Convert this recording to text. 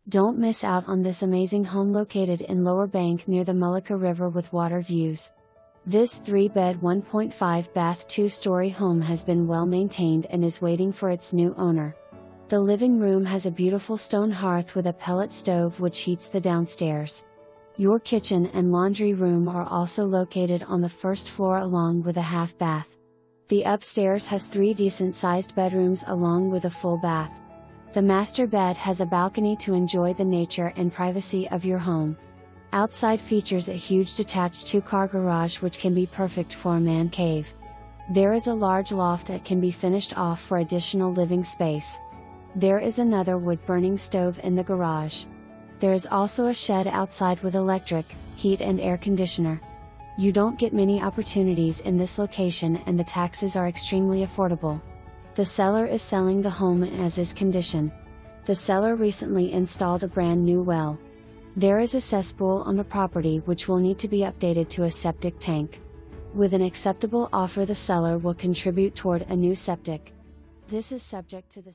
Don't miss out on this amazing home located in Lower Bank near the Mullica River with water views. This 3-bed 1.5-bath 2-story home has been well maintained and is waiting for its new owner. The living room has a beautiful stone hearth with a pellet stove which heats the downstairs. Your kitchen and laundry room are also located on the first floor along with a half bath. The upstairs has 3 decent-sized bedrooms along with a full bath. The master bed has a balcony to enjoy the nature and privacy of your home. Outside features a huge detached 2-car garage which can be perfect for a man cave. There is a large loft that can be finished off for additional living space. There is another wood-burning stove in the garage. There is also a shed outside with electric, heat and air conditioner. You don't get many opportunities in this location and the taxes are extremely affordable. The seller is selling the home in as-is condition. The seller recently installed a brand new well. There is a cesspool on the property which will need to be updated to a septic tank. With an acceptable offer, the seller will contribute toward a new septic. This is subject to the